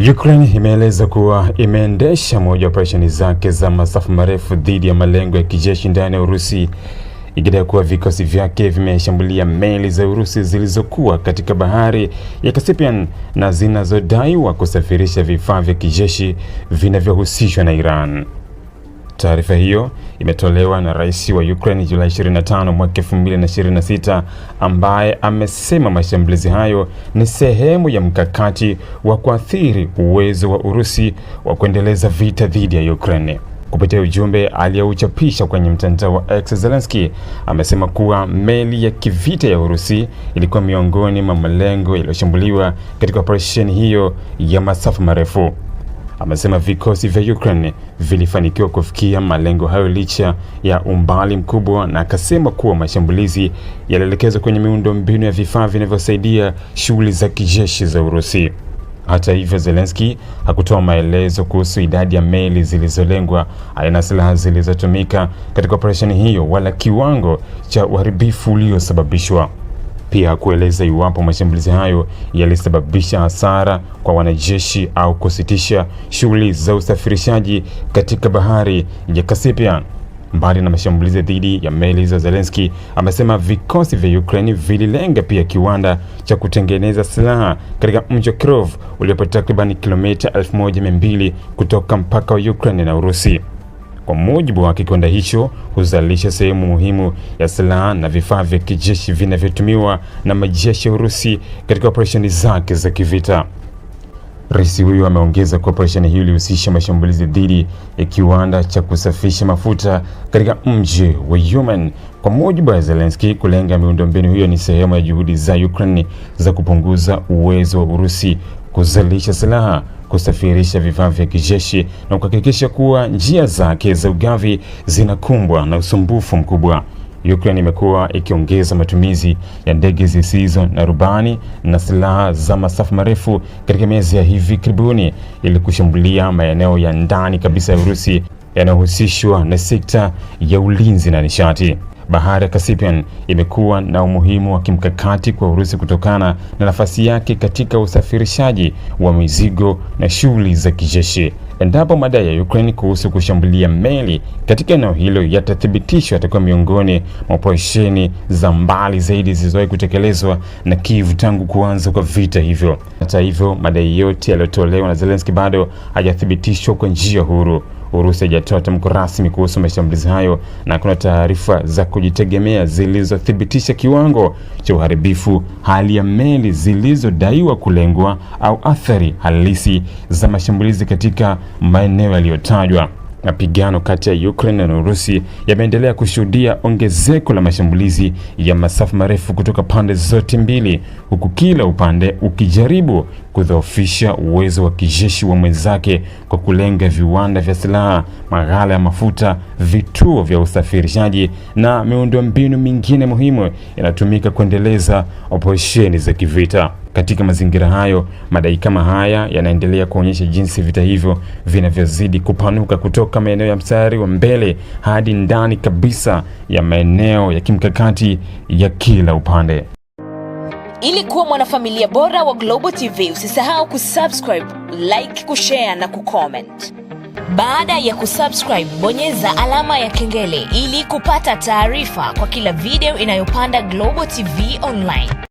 Ukraine imeeleza kuwa imeendesha moja ya operesheni zake za masafa marefu dhidi ya malengo ya kijeshi ndani ya Urusi, ikidai kuwa vikosi vyake vimeshambulia meli za Urusi zilizokuwa katika bahari ya Caspian na zinazodaiwa kusafirisha vifaa vya kijeshi vinavyohusishwa na Iran. Taarifa hiyo imetolewa na Rais wa Ukraine Julai 25 mwaka 2026, ambaye amesema mashambulizi hayo ni sehemu ya mkakati wa kuathiri uwezo wa Urusi wa kuendeleza vita dhidi ya Ukraine. Kupitia ujumbe aliyouchapisha kwenye mtandao wa X, Zelensky amesema kuwa meli ya kivita ya Urusi ilikuwa miongoni mwa malengo yaliyoshambuliwa katika operesheni hiyo ya masafa marefu. Amesema vikosi vya Ukraine vilifanikiwa kufikia malengo hayo licha ya umbali mkubwa, na akasema kuwa mashambulizi yalielekezwa kwenye miundombinu ya vifaa vinavyosaidia shughuli za kijeshi za Urusi. Hata hivyo, Zelensky hakutoa maelezo kuhusu idadi ya meli zilizolengwa, aina silaha zilizotumika katika operesheni hiyo, wala kiwango cha uharibifu uliosababishwa. Pia kueleza iwapo mashambulizi hayo yalisababisha hasara kwa wanajeshi au kusitisha shughuli za usafirishaji katika bahari ya Caspian. Mbali na mashambulizi dhidi ya meli za, Zelensky amesema vikosi vya Ukraine vililenga pia kiwanda cha kutengeneza silaha katika mji wa Kyiv uliopo takriban kilomita 1200 kutoka mpaka wa Ukraine na Urusi. Kwa mujibu wa kiwanda hicho, huzalisha sehemu muhimu ya silaha na vifaa vya kijeshi vinavyotumiwa na majeshi ya Urusi katika operesheni zake za kivita. Rais huyo ameongeza kuwa operesheni hiyo ilihusisha mashambulizi dhidi ya kiwanda cha kusafisha mafuta katika mji wa Uman. Kwa mujibu wa Zelensky, kulenga miundombinu hiyo ni sehemu ya juhudi za Ukraine za kupunguza uwezo wa Urusi kuzalisha silaha, kusafirisha vifaa vya kijeshi na kuhakikisha kuwa njia zake za ugavi zinakumbwa na usumbufu mkubwa. Ukraine imekuwa ikiongeza matumizi ya ndege zisizo na rubani na silaha za masafa marefu katika miezi ya hivi karibuni ili kushambulia maeneo ya ndani kabisa ya Urusi yanayohusishwa na sekta ya ulinzi na nishati. Bahari ya Caspian imekuwa na umuhimu wa kimkakati kwa Urusi kutokana na nafasi yake katika usafirishaji wa mizigo na shughuli za kijeshi. Endapo madai ya Ukraine kuhusu kushambulia meli katika eneo hilo yatathibitishwa, yatakuwa miongoni mwa operesheni za mbali zaidi zilizowahi kutekelezwa na Kyiv tangu kuanza kwa vita hivyo. Hata hivyo, madai yote yaliyotolewa na Zelensky bado hajathibitishwa kwa njia huru. Urusi haijatoa tamko rasmi kuhusu mashambulizi hayo na kuna taarifa za kujitegemea zilizothibitisha kiwango cha uharibifu, hali ya meli zilizodaiwa kulengwa au athari halisi za mashambulizi katika maeneo yaliyotajwa. Mapigano kati ya Ukraine na Urusi yameendelea kushuhudia ongezeko la mashambulizi ya masafa marefu kutoka pande zote mbili, huku kila upande ukijaribu kudhoofisha uwezo wa kijeshi wa mwenzake kwa kulenga viwanda vya silaha, maghala ya mafuta, vituo vya usafirishaji na miundombinu mingine muhimu inatumika kuendeleza operesheni za kivita. Katika mazingira hayo, madai kama haya yanaendelea kuonyesha jinsi vita hivyo vinavyozidi kupanuka kutoka maeneo ya mstari wa mbele hadi ndani kabisa ya maeneo ya kimkakati ya kila upande. Ili kuwa mwanafamilia bora wa Global TV, usisahau kusubscribe, like, kushare na kucomment. Baada ya kusubscribe, bonyeza alama ya kengele ili kupata taarifa kwa kila video inayopanda Global TV Online.